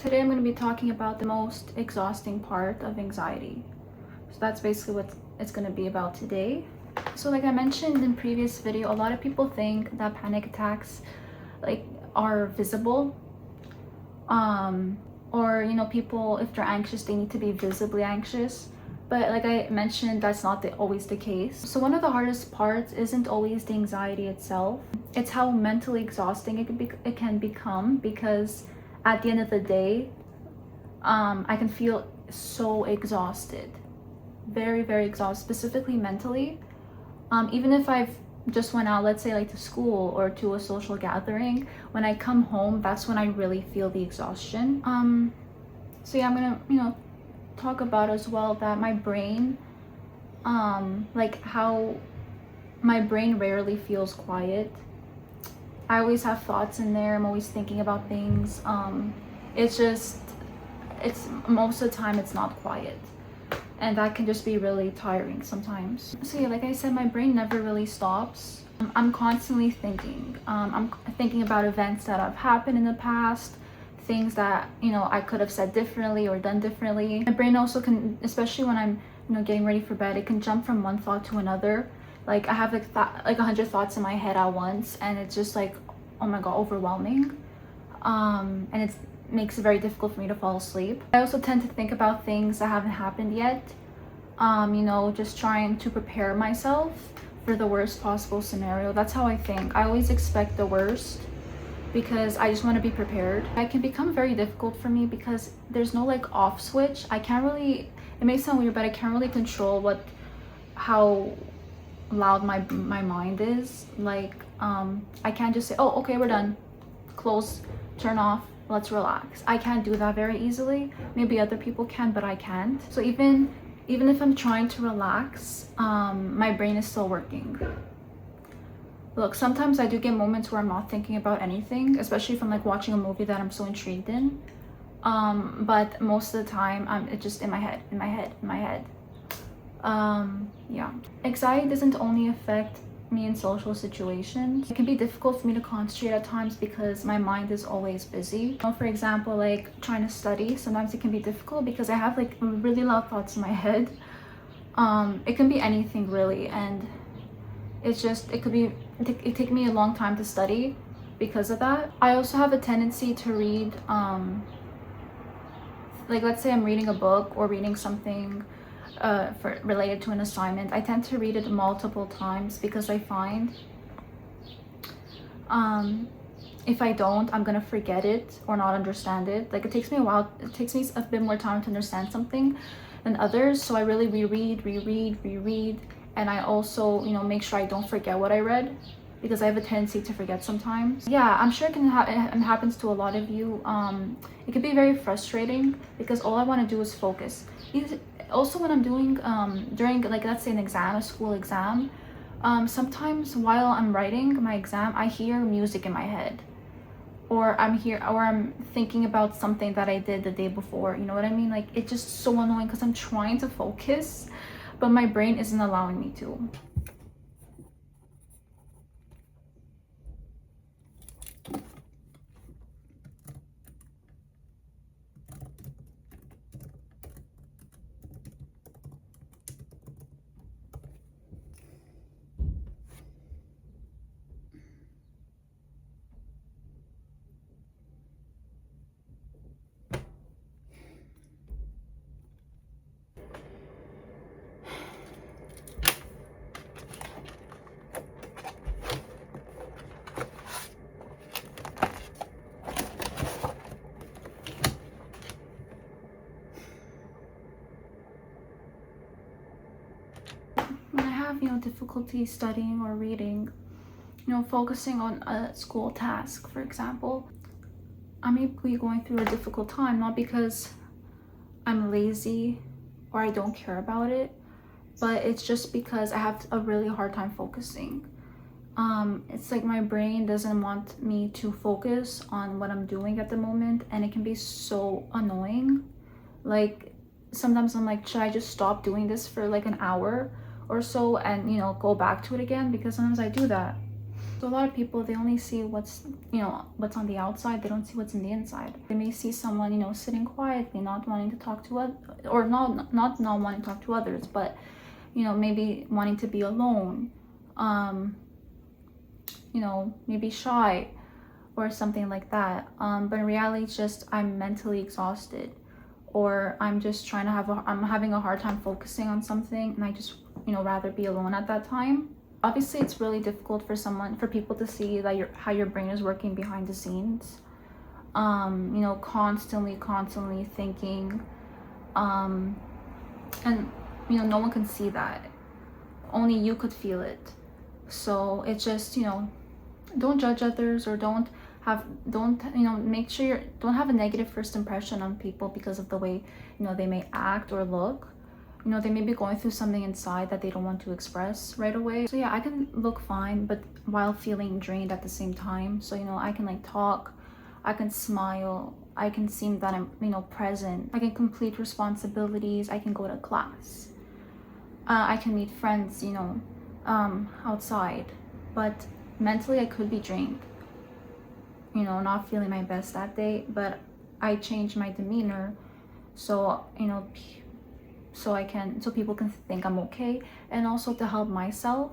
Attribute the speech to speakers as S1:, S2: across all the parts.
S1: Today I'm going to be talking about the most exhausting part of anxiety. So that's basically what it's going to be about today. So like I mentioned in previous video, a lot of people think that panic attacks are visible. Or people, if they're anxious, they need to be visibly anxious. But like I mentioned, that's not always the case. So one of the hardest parts isn't always the anxiety itself. It's how mentally exhausting it can become, because at the end of the day, I can feel so exhausted, very, very exhausted, specifically mentally. Even if I've just went out, let's say like to school or to a social gathering, when I come home, that's when I really feel the exhaustion. So yeah, I'm gonna, talk about as well that my brain, like how my brain rarely feels quiet. I always have thoughts in there. I'm always thinking about things. It's most of the time it's not quiet, and that can just be really tiring sometimes. So yeah, like I said, my brain never really stops. I'm constantly thinking. I'm thinking about events that have happened in the past, things that I could have said differently or done differently. My brain also can, especially when I'm getting ready for bed, it can jump from one thought to another. Like I have like 100 thoughts in my head at once, and it's just like, oh my god, overwhelming. And it makes it very difficult for me to fall asleep. I also tend to think about things that haven't happened yet. Just trying to prepare myself for the worst possible scenario. That's how I think. I always expect the worst because I just want to be prepared. It can become very difficult for me because there's no like off switch. I can't really, it may sound weird, but I can't really control how loud my mind is. Like I can't just say, oh okay, we're done, close, turn off, let's relax. I can't do that very easily. Maybe other people can, but I can't. So even if I'm trying to relax, my brain is still working. Look, sometimes I do get moments where I'm not thinking about anything, especially if I'm like watching a movie that I'm so intrigued in. But most of the time, it's just in my head. Yeah. Anxiety doesn't only affect me in social situations. It can be difficult for me to concentrate at times because my mind is always busy. For example, like trying to study, sometimes it can be difficult because I have like really loud thoughts in my head. It can be anything really, and it take me a long time to study because of that. I also have a tendency to read, like let's say I'm reading a book or reading something related to an assignment. I tend to read it multiple times because I find if I don't, I'm gonna forget it or not understand it. Like it takes me a bit more time to understand something than others, so I really reread, and I also make sure I don't forget what I read, because I have a tendency to forget sometimes. Yeah, I'm sure it happens to a lot of you. It can be very frustrating because all I want to do is focus. Also when I'm doing during, like let's say, a school exam, sometimes while I'm writing my exam, I hear music in my head, or I'm thinking about something that I did the day before. You know what I mean? Like it's just so annoying because I'm trying to focus, but my brain isn't allowing me to. When I have difficulty studying or reading, focusing on a school task, for example, I may be going through a difficult time, not because I'm lazy or I don't care about it, but it's just because I have a really hard time focusing. It's like my brain doesn't want me to focus on what I'm doing at the moment, and it can be so annoying. Like sometimes I'm like, should I just stop doing this for like an hour or so and go back to it again? Because sometimes I do that. So a lot of people, they only see what's, what's on the outside. They don't see what's in the inside. They may see someone, sitting quietly, not wanting to talk to others, or not wanting to talk to others, but maybe wanting to be alone, maybe shy or something like that. But in reality, it's just I'm mentally exhausted, or I'm just trying to I'm having a hard time focusing on something, and I just rather be alone at that time. Obviously, it's really difficult for people to see that how your brain is working behind the scenes. Constantly thinking, and no one can see that. Only you could feel it. So it's just don't judge others, or don't make sure don't have a negative first impression on people because of the way they may act or look. They may be going through something inside that they don't want to express right away. So yeah, I can look fine, but while feeling drained at the same time. So I can talk, I can smile, I can seem that I'm present, I can complete responsibilities, I can go to class, I can meet friends outside, but mentally I could be drained, not feeling my best that day. But I change my demeanor, so so people can think I'm okay, and also to help myself,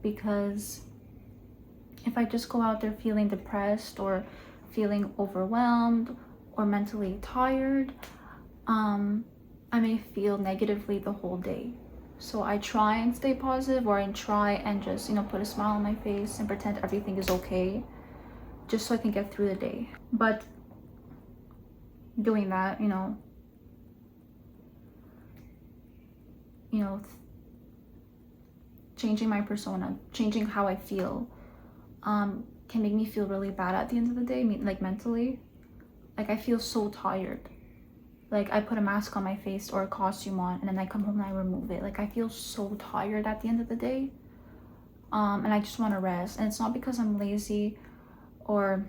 S1: because if I just go out there feeling depressed or feeling overwhelmed or mentally tired, I may feel negatively the whole day. So I try and stay positive, or I try and just put a smile on my face and pretend everything is okay, just so I can get through the day. But doing that, changing my persona, changing how I feel, can make me feel really bad at the end of the day, mentally. I feel so tired. I put a mask on my face or a costume on, and then I come home and I remove it. I feel so tired at the end of the day, and I just want to rest. And it's not because I'm lazy, or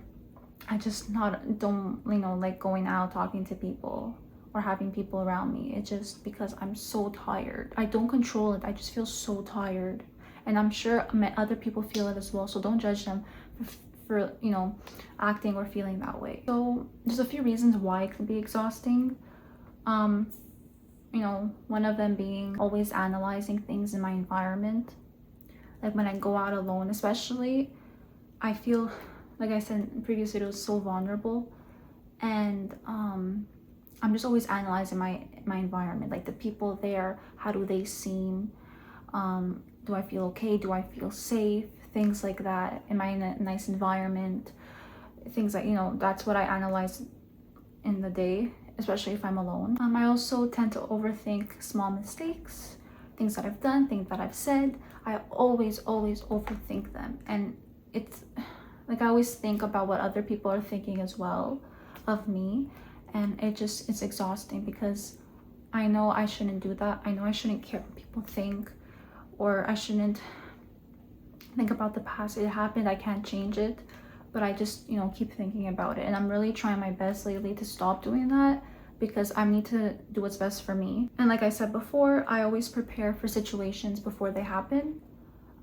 S1: I just don't like going out talking to people or having people around me. It's just because I'm so tired. I don't control it. I just feel so tired, and I'm sure other people feel it as well. So don't judge them for acting or feeling that way. So there's a few reasons why it can be exhausting. One of them being always analyzing things in my environment. When I go out alone, especially, I feel, like I said in previous videos, so vulnerable, and I'm just always analyzing my environment, the people there, how do they seem, do I feel okay, do I feel safe, things like that. Am I in a nice environment? Things like that's what I analyze in the day, especially if I'm alone. I also tend to overthink small mistakes, things that I've done, things that I've said. I always overthink them, and it's I always think about what other people are thinking as well of me, and it's exhausting, because I know I shouldn't do that. I know I shouldn't care what people think, or I shouldn't think about the past. It happened, I can't change it, but I just keep thinking about it. And I'm really trying my best lately to stop doing that, because I need to do what's best for me. And like I said before, I always prepare for situations before they happen.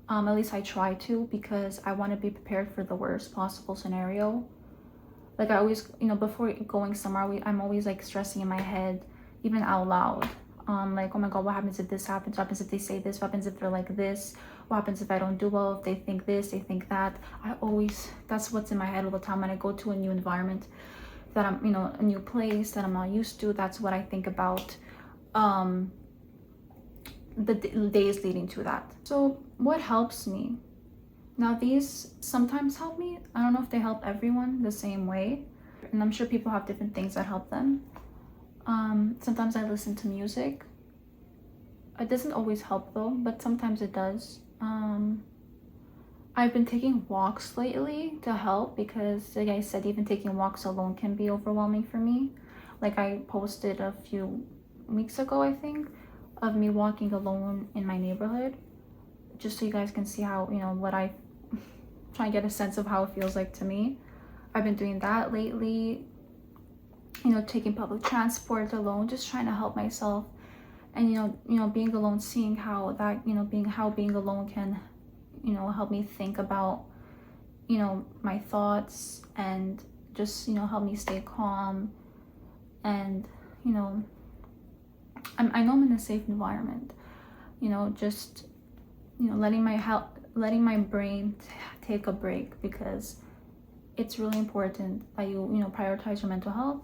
S1: At least I try to, because I want to be prepared for the worst possible scenario. I always, before going somewhere, I'm always stressing in my head, even out loud. Oh my God, what happens if this happens? What happens if they say this? What happens if they're like this? What happens if I don't do well? If they think this, they think that. That's what's in my head all the time when I go to a new environment, that I'm, a new place that I'm not used to. That's what I think about the days leading to that. So what helps me? Now, these sometimes help me. I don't know if they help everyone the same way, and I'm sure people have different things that help them. Sometimes I listen to music. It doesn't always help though, but sometimes it does. I've been taking walks lately to help, because like I said, even taking walks alone can be overwhelming for me. I posted a few weeks ago, I think, of me walking alone in my neighborhood, just so you guys can see how, what I try and get a sense of how it feels like to me. I've been doing that lately, taking public transport alone, just trying to help myself. And being alone, seeing how that being alone can help me think about, my thoughts, and just, help me stay calm. And, I know I'm in a safe environment, just, letting my brain take a break, because it's really important that you prioritize your mental health,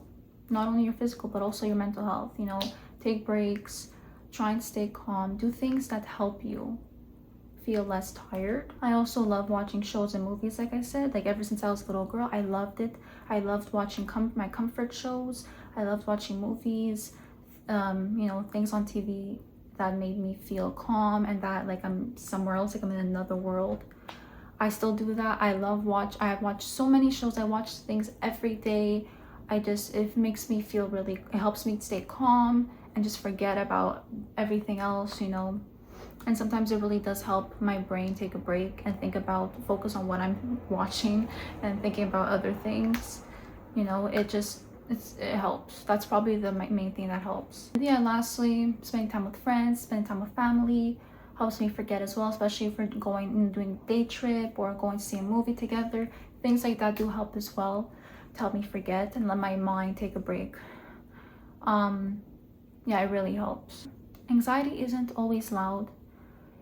S1: not only your physical but also your mental health. Take breaks, try and stay calm, do things that help you feel less tired. I also love watching shows and movies. Like I said, like ever since I was a little girl, I loved it. I loved watching my comfort shows. I loved watching movies, things on TV that made me feel calm and that like I'm somewhere else, like I'm in another world. I still do that. I have watched so many shows. I watch things every day. It makes me feel really, it helps me stay calm and just forget about everything else, and sometimes it really does help my brain take a break and focus on what I'm watching and thinking about other things. It helps. That's probably the main thing that helps. And yeah, lastly, spending time with friends, spending time with family helps me forget as well, especially if we're going and doing a day trip or going to see a movie together. Things like that do help as well to help me forget and let my mind take a break. Yeah, it really helps. Anxiety isn't always loud.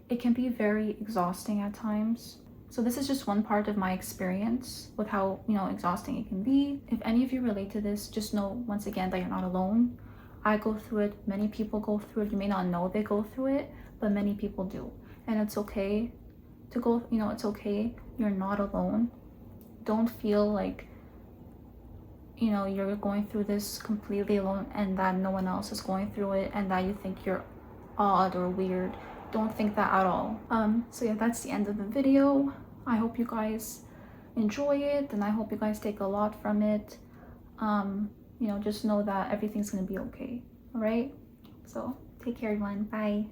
S1: It can be very exhausting at times. So this is just one part of my experience with how, exhausting it can be. If any of you relate to this, just know once again that you're not alone. I go through it. Many people go through it. You may not know they go through it, but many people do. And it's okay to go, it's okay. You're not alone. Don't feel like, you're going through this completely alone and that no one else is going through it and that you think you're odd or weird. Don't think that at all. So yeah, that's the end of the video. I hope you guys enjoy it and I hope you guys take a lot from it. Just know that everything's gonna be okay. All right, so take care everyone. Bye.